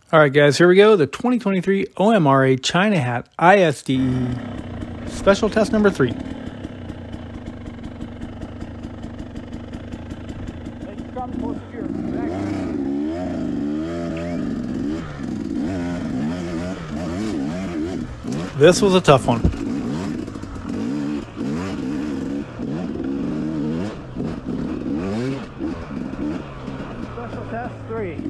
All right, guys, here we go. The 2023 OMRA China Hat ISDE Special Test Number 3. This was a tough one. Special Test 3.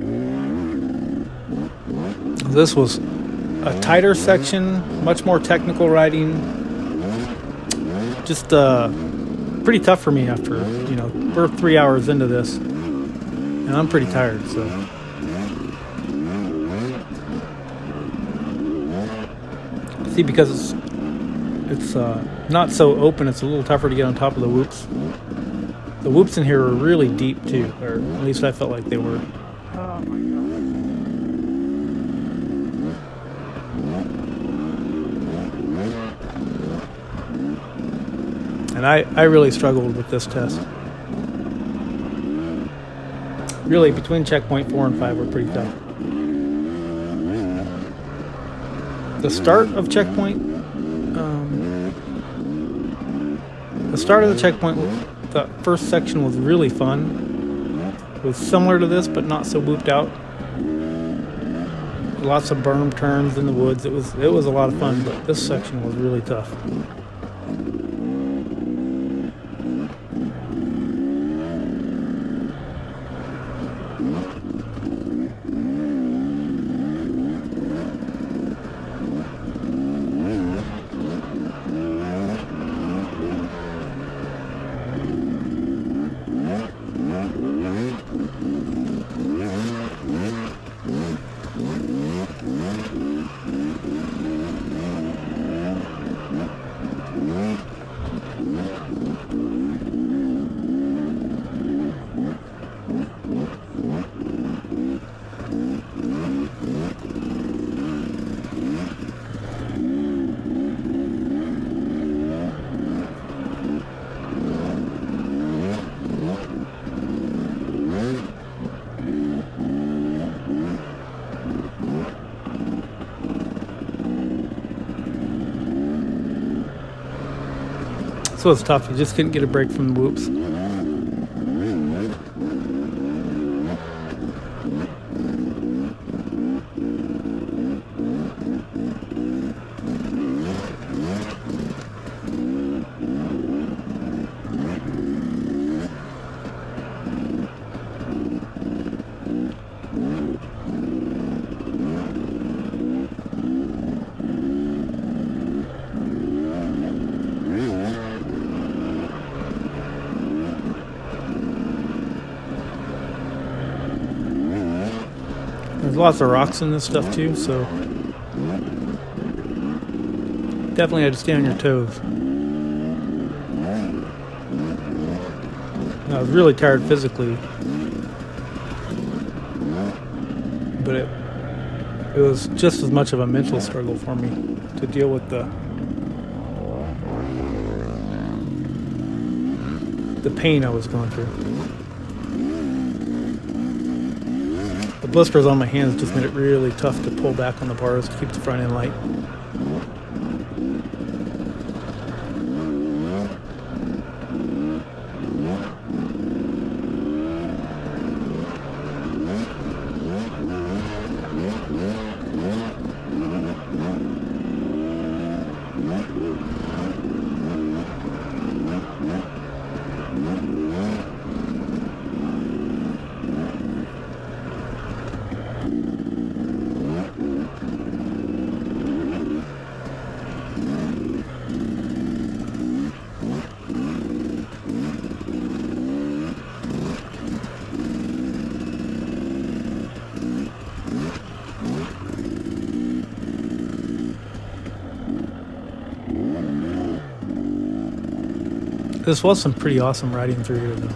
This was a tighter section, much more technical riding. Just pretty tough for me after, we're 3 hours into this, and I'm pretty tired, so. See, because it's not so open, it's a little tougher to get on top of the whoops. The whoops in here are really deep too, or at least I felt like they were. Oh my God. And I really struggled with this test. Really, between checkpoint 4 and 5 were pretty tough. The start of checkpoint, the start of the checkpoint, the first section was really fun. It was similar to this, but not so whooped out. Lots of berm turns in the woods. It was a lot of fun, but this section was really tough. So it's tough. You just couldn't get a break from the whoops. There's lots of rocks in this stuff too, so definitely had to stay on your toes. And I was really tired physically, but it was just as much of a mental struggle for me to deal with the pain I was going through. The blisters on my hands just made it really tough to pull back on the bars to keep the front end light. This was some pretty awesome riding through here, though.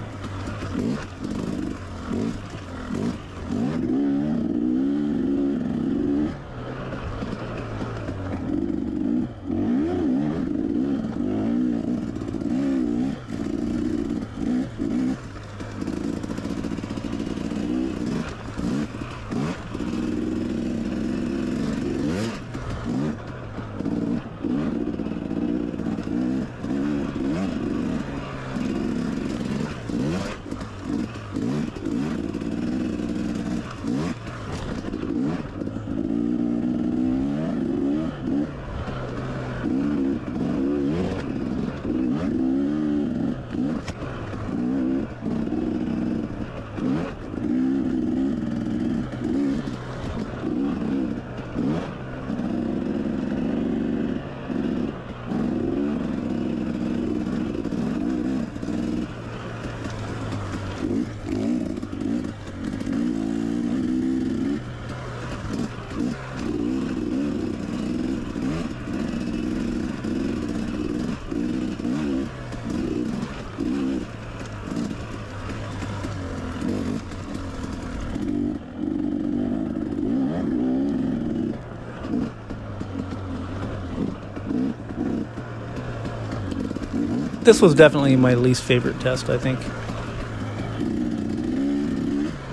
This was definitely my least favorite test, I think.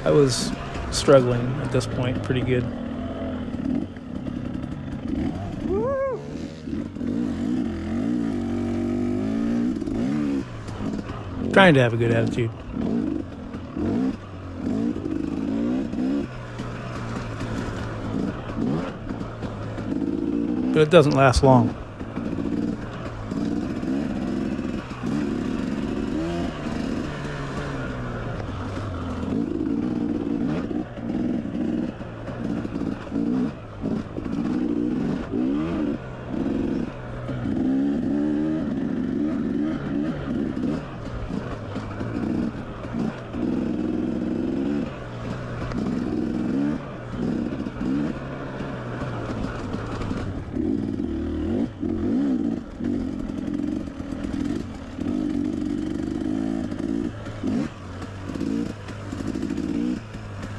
I was struggling at this point pretty good. Trying to have a good attitude. But it doesn't last long.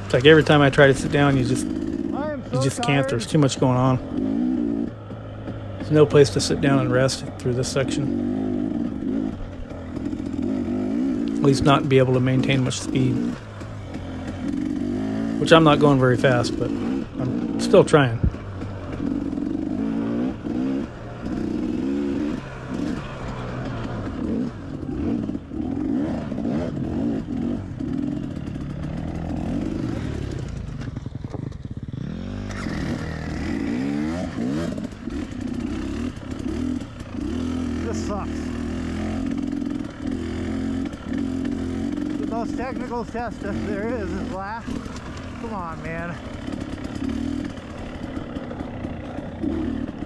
It's like every time I try to sit down, you just can't. There's too much going on. There's no place to sit down and rest through this section. At least not be able to maintain much speed. Which I'm not going very fast, but I'm still trying. Sucks. The most technical test that there is last. Come on, man.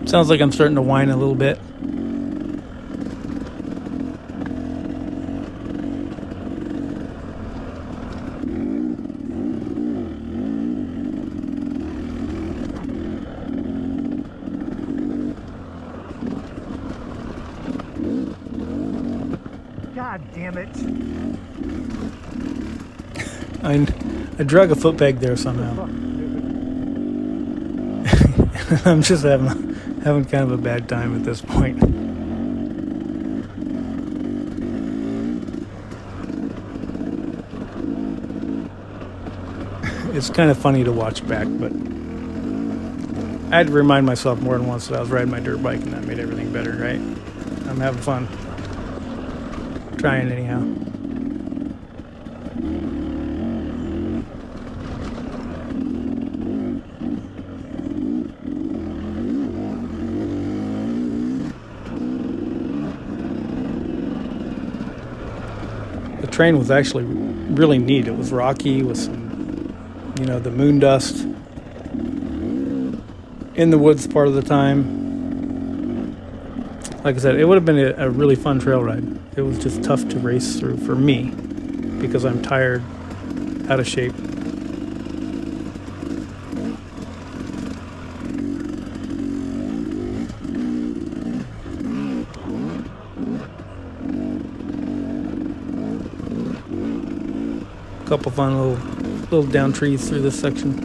Sounds like I'm starting to whine a little bit. God damn it. I drug a foot peg there somehow. I'm just having kind of a bad time at this point. It's kind of funny to watch back, but I had to remind myself more than once that I was riding my dirt bike, and that made everything better, right? I'm having fun. Trying anyhow. The train was actually really neat. It was rocky with some, you know, the moon dust in the woods part of the time. Like I said, it would have been a really fun trail ride. It was just tough to race through for me because I'm tired, out of shape. A couple fun little down trees through this section.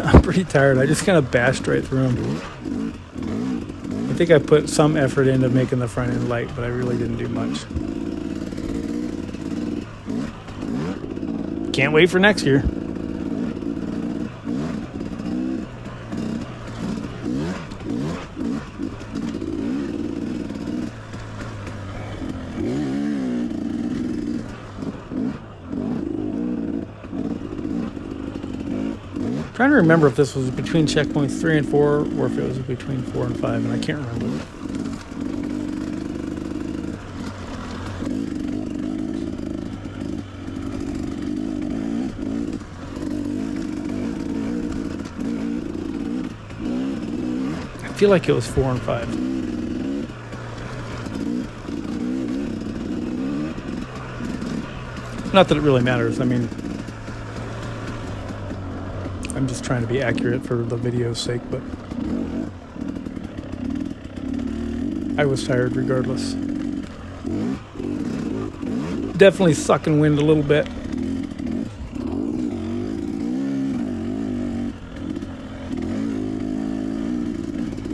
I'm pretty tired. I just kind of bashed right through them. I think I put some effort into making the front end light, but I really didn't do much. Can't wait for next year. Trying to remember if this was between checkpoints 3 and 4 or if it was between 4 and 5, and I can't remember. I feel like it was 4 and 5. Not that it really matters. I mean, I'm just trying to be accurate for the video's sake, but I was tired regardless. Definitely sucking wind a little bit.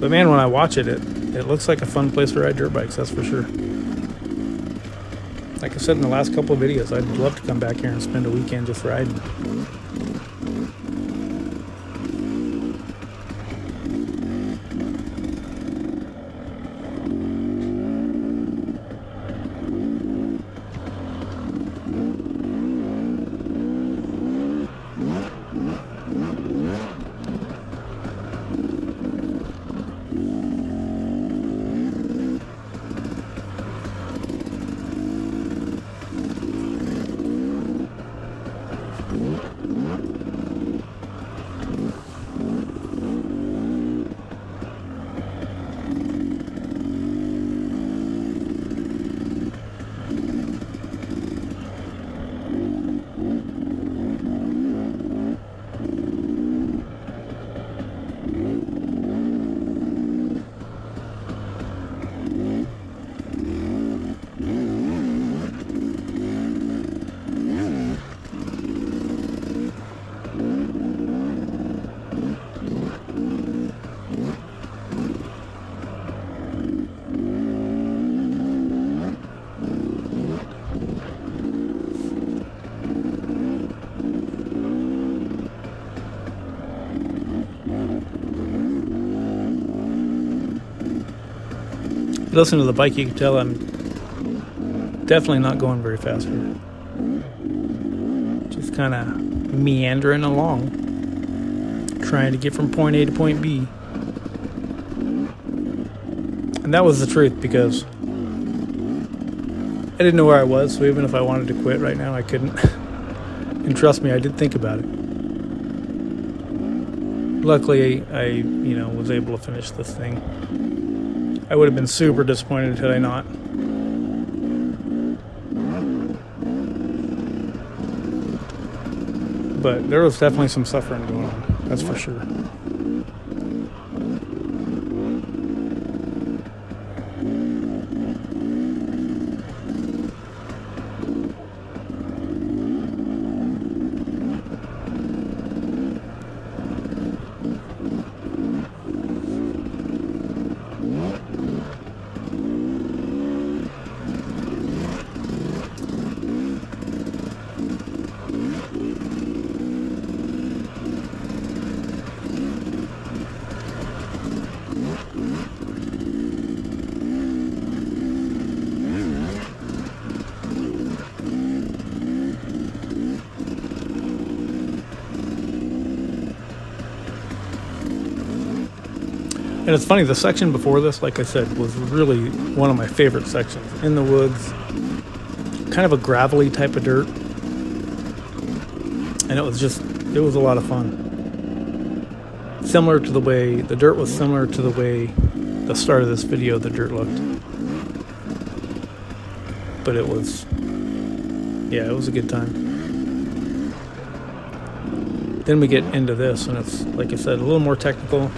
But man, when I watch it, it looks like a fun place to ride dirt bikes, that's for sure. Like I said in the last couple of videos, I'd love to come back here and spend a weekend just riding. Listen to the bike, you can tell I'm definitely not going very fast here. Just kind of meandering along, trying to get from point A to point B. And that was the truth, because I didn't know where I was, so even if I wanted to quit right now, I couldn't. And trust me, I did think about it. Luckily, I was able to finish this thing. I would have been super disappointed had I not. But there was definitely some suffering going on, that's for sure. And it's funny, the section before this, like I said, was really one of my favorite sections. In the woods, kind of a gravelly type of dirt. And it was a lot of fun. Similar to the way, the dirt was similar to the way the start of this video, the dirt looked. But it was, yeah, it was a good time. Then we get into this, and it's, like I said, a little more technical.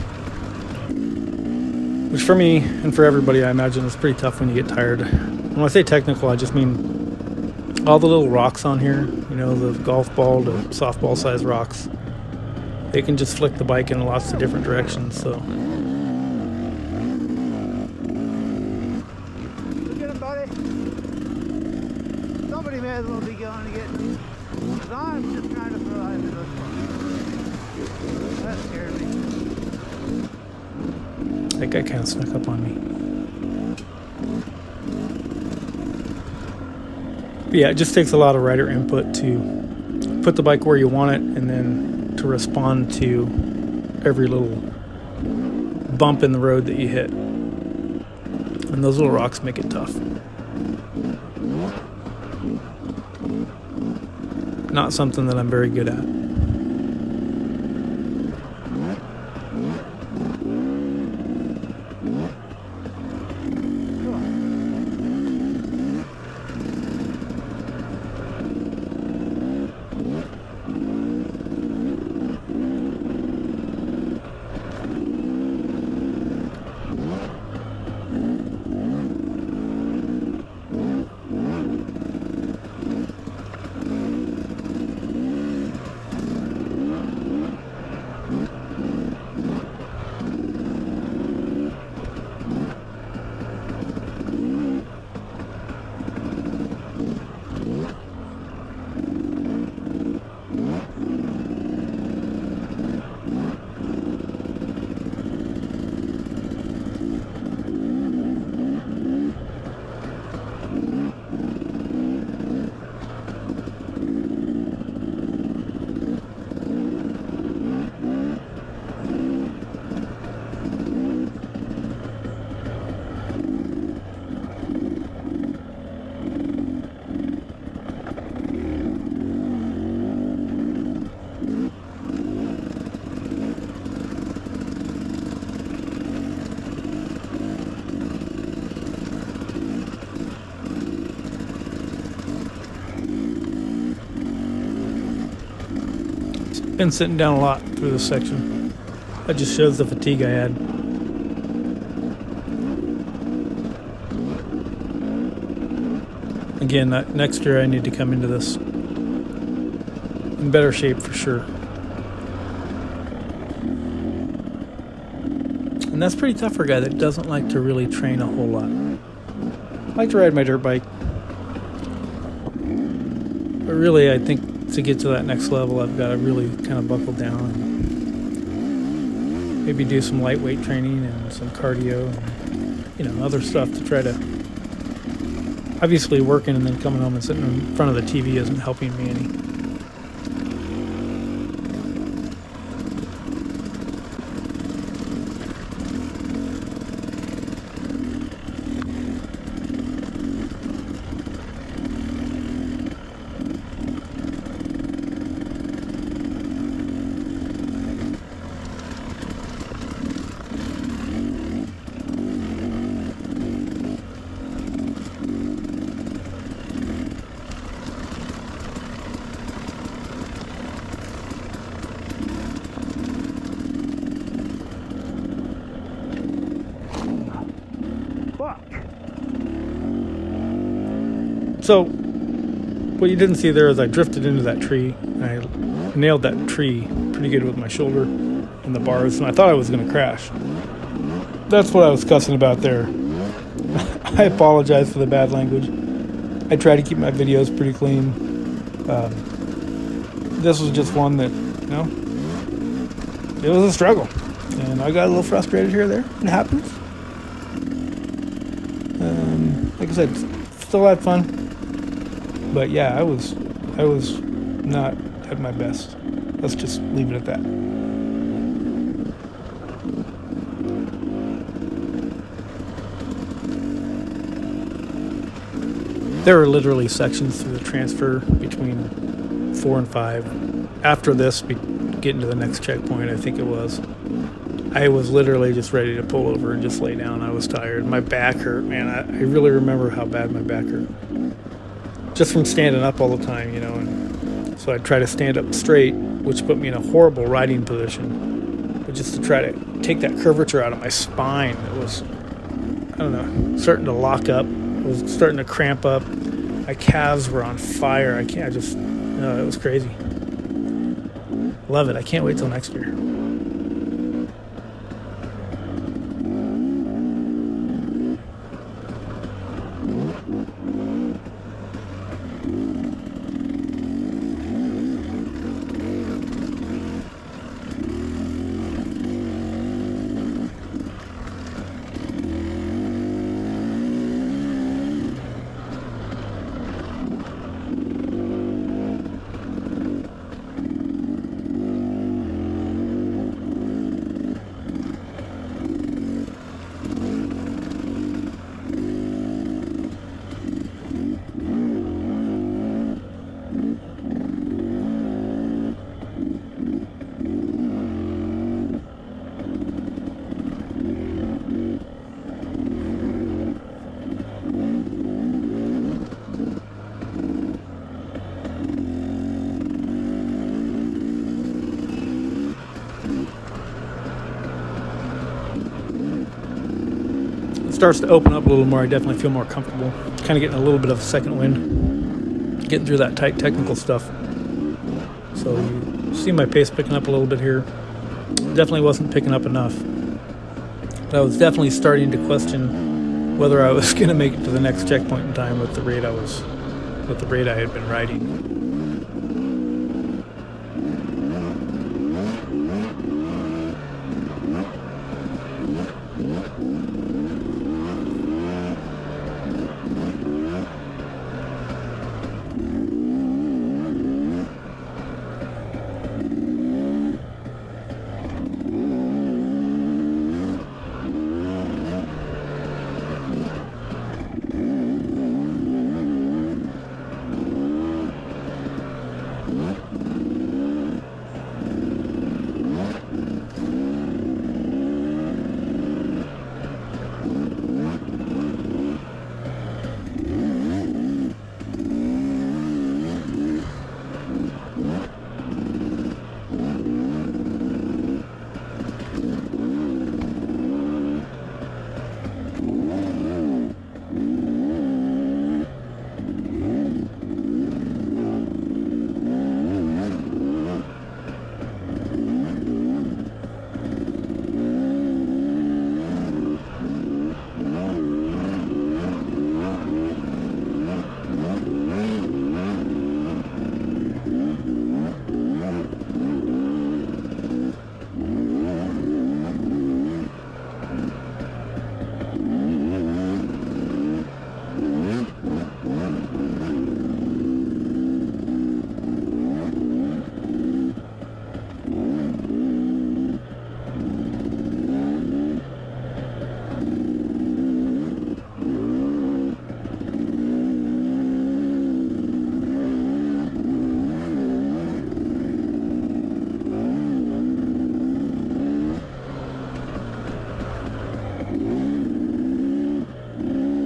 Which for me, and for everybody, I imagine is pretty tough when you get tired. When I say technical, I just mean all the little rocks on here, the golf ball to softball size rocks. They can just flick the bike in lots of different directions, so. Look at him, buddy. Somebody may as well be going to get me. Because I'm just trying to survive this one. That scared me. That guy kind of snuck up on me. But yeah, it just takes a lot of rider input to put the bike where you want it, and then to respond to every little bump in the road that you hit. And those little rocks make it tough. Not something that I'm very good at. been sitting down a lot through this section. That just shows the fatigue I had. Again, next year I need to come into this in better shape for sure. And that's pretty tough for a guy that doesn't like to really train a whole lot. I like to ride my dirt bike. But really, I think to get to that next level, I've got to really kind of buckle down and maybe do some lightweight training and some cardio and, you know, other stuff to try to... Obviously, working and then coming home and sitting in front of the TV isn't helping me any. So, what you didn't see there is I drifted into that tree, and I nailed that tree pretty good with my shoulder and the bars, and I thought I was going to crash. That's what I was cussing about there. I apologize for the bad language. I try to keep my videos pretty clean. This was just one that, you know, it was a struggle. And I got a little frustrated here or there. It happens. Like I said, still had fun. But yeah, I was not at my best. Let's just leave it at that. There are literally sections through the transfer between 4 and 5. After this, getting to the next checkpoint, I think it was, I was literally just ready to pull over and just lay down. I was tired. My back hurt, man. I really remember how bad my back hurt. Just from standing up all the time, you know. And so I'd try to stand up straight, which put me in a horrible riding position. But just to try to take that curvature out of my spine, it was, I don't know, starting to lock up. It was starting to cramp up. My calves were on fire. It was crazy. Love it. I can't wait till next year. Starts to open up a little more. I definitely feel more comfortable. Kind of getting a little bit of a second wind, getting through that tight technical stuff. So you see my pace picking up a little bit here. Definitely wasn't picking up enough. But I was definitely starting to question whether I was going to make it to the next checkpoint in time with the rate I had been riding.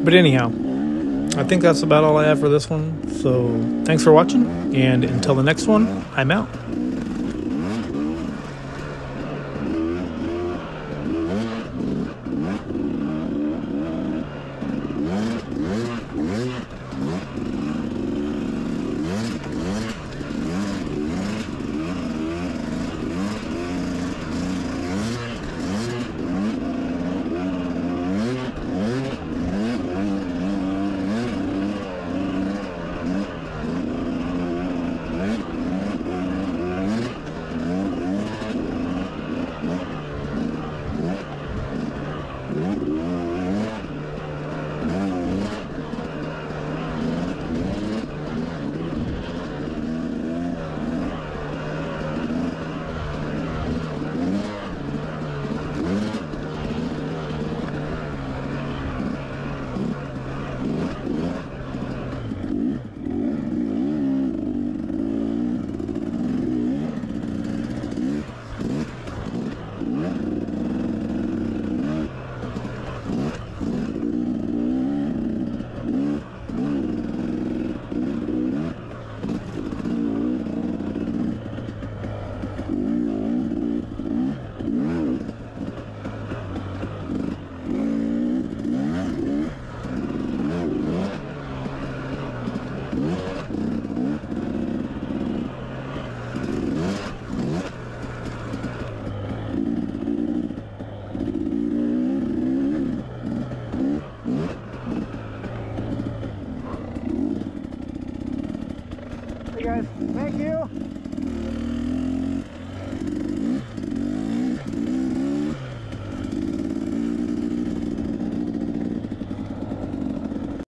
But anyhow, I think that's about all I have for this one. So thanks for watching, and until the next one, I'm out.